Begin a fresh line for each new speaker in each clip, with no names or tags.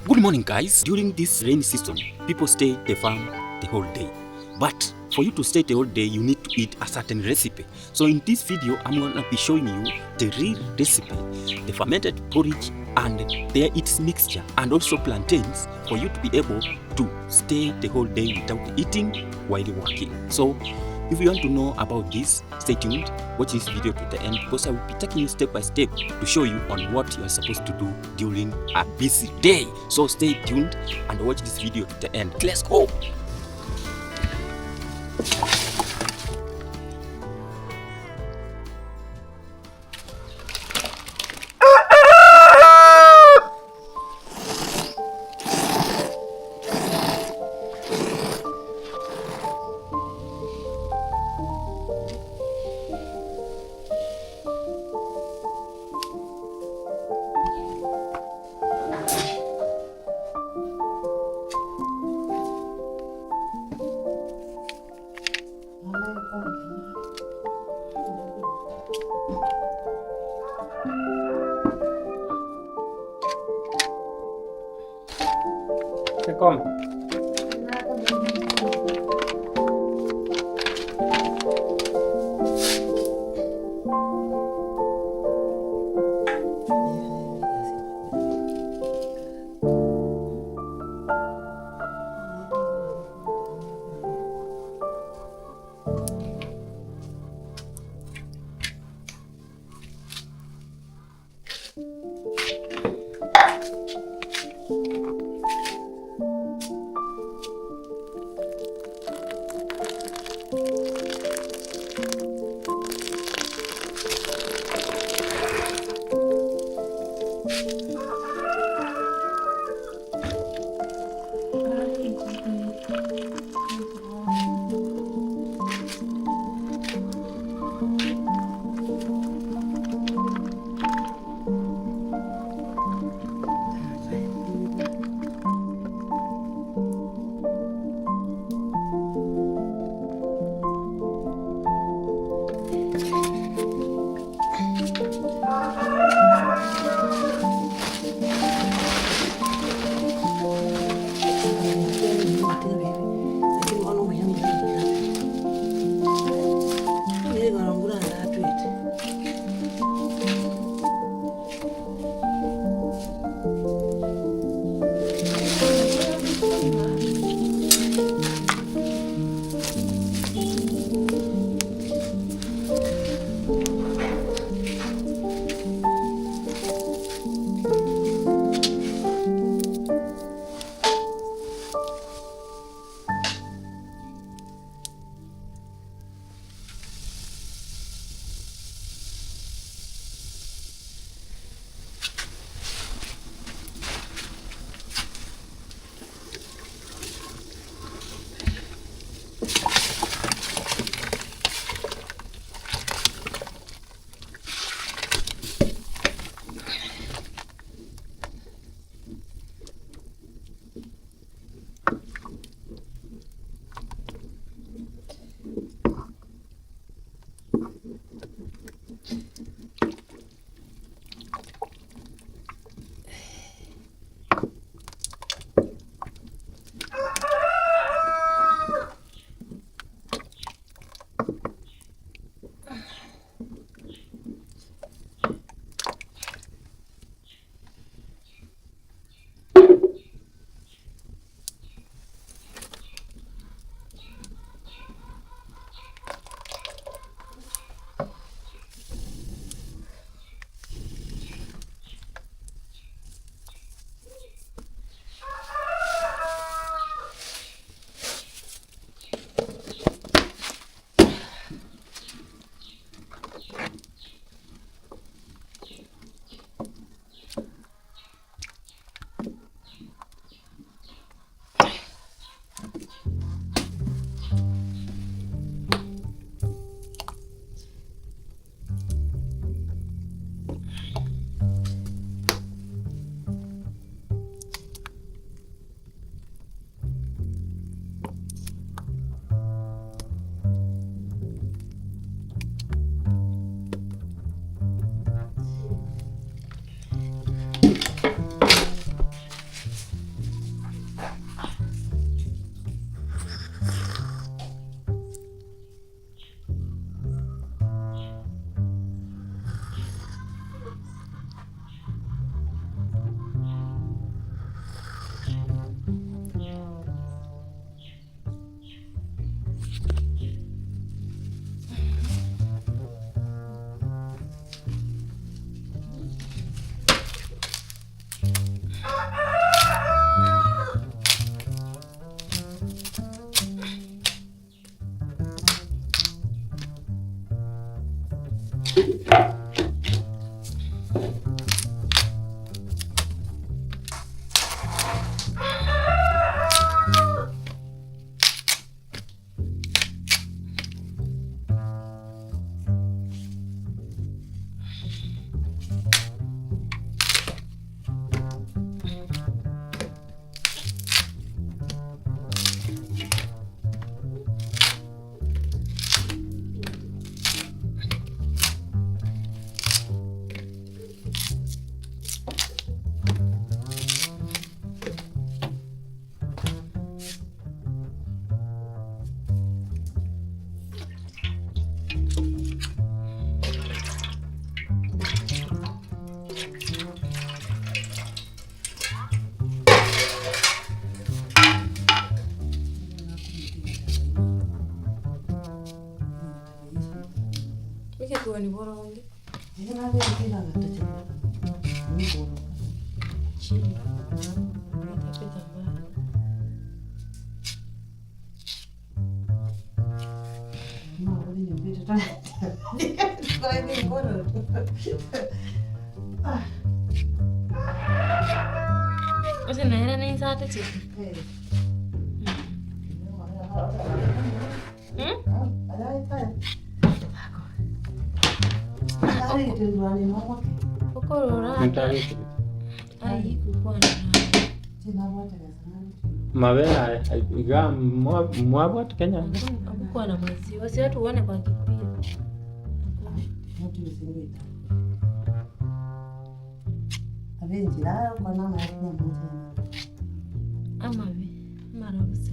Good morning, guys. During this rainy season, people stay at the farm the whole day. But for you to stay the whole day, you need to eat a certain recipe. So in this video, I'm gonna be showing you the real recipe, the fermented porridge and their its mixture, and also plantains for you to be able to stay the whole day without eating while working. So if you want to know about this, stay tuned, watch this video to the end because I will be taking you step by step to show you on what you are supposed to do during a busy day. So stay tuned and watch this video to the end. Let's go!
Cái con
ni bora wange.
Ndio ndio kila kitu cha ni bora.
Chini. Nitapita mbali.
Mama ni vitu tena. Kwa ni bora.
Ose na hela ni saa tatu.
Mabela iga mwabot Kenya.
Abukuwa na maziwa. Si watu uone kwa kipia. Ama we. Mara usi.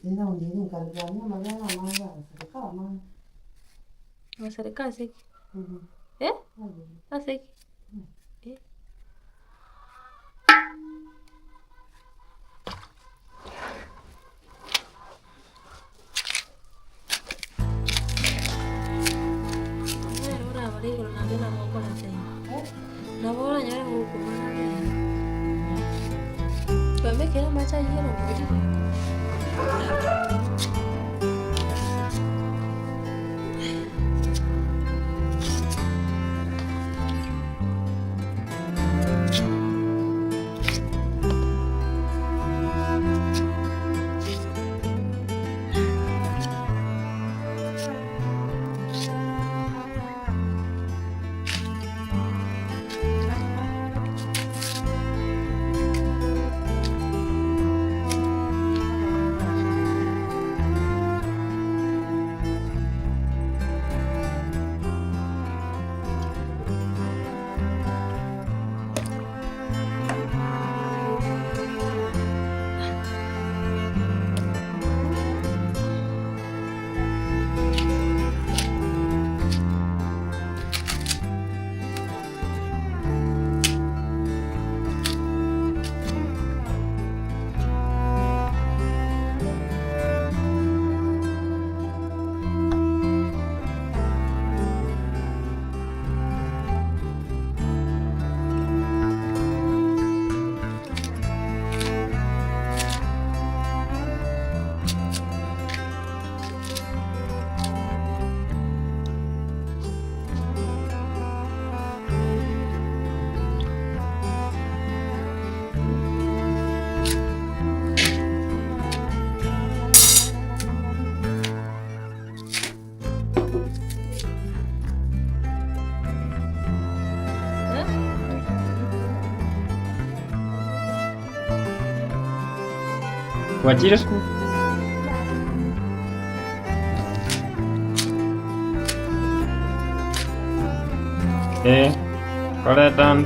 Ndio ndio nikaangalia magana manga serikali mama.
Na serikali siki. Eh? Asiki. Eh? Ora bali ko na dela mo ko na sai. Na bora nyare mo ko na. Kame kera macha hiyo na bodi.
Wajira koletan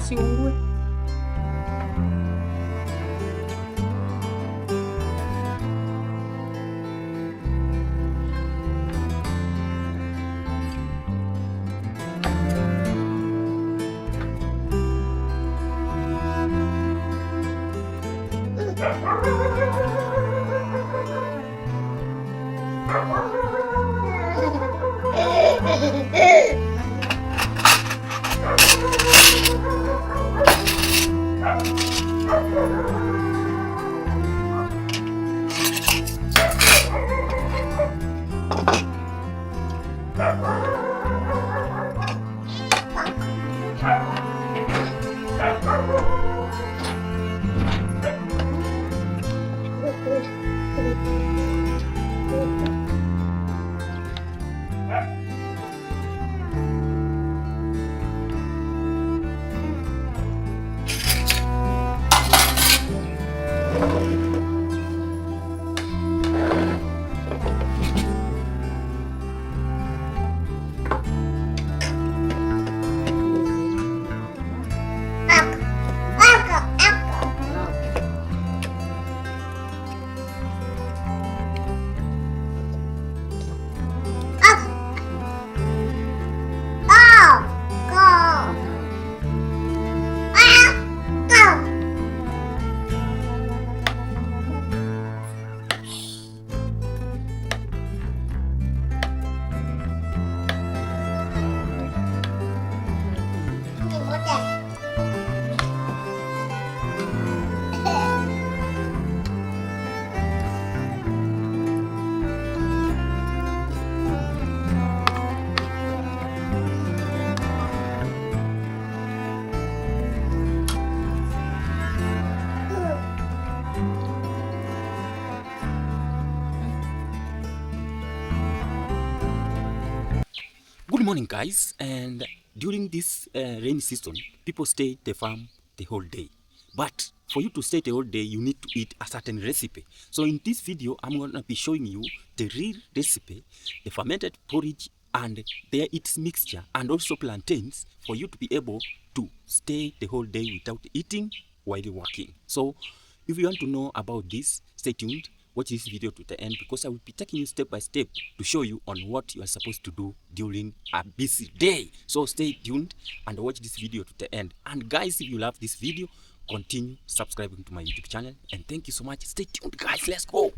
usiungue.
Good morning, guys. And during this rainy season, people stay at the farm the whole day. But for you to stay the whole day, you need to eat a certain recipe. So in this video, I'm going to be showing you the real recipe, the fermented porridge and its mixture, and also plantains for you to be able to stay the whole day without eating while working. So if you want to know about this, stay tuned. Watch this video to the end because I will be taking you step by step to show you on what you are supposed to do during a busy day. So stay tuned and watch this video to the end. And guys, if you love this video, continue subscribing to my YouTube channel. And thank you so much. Stay tuned, guys. Let's go.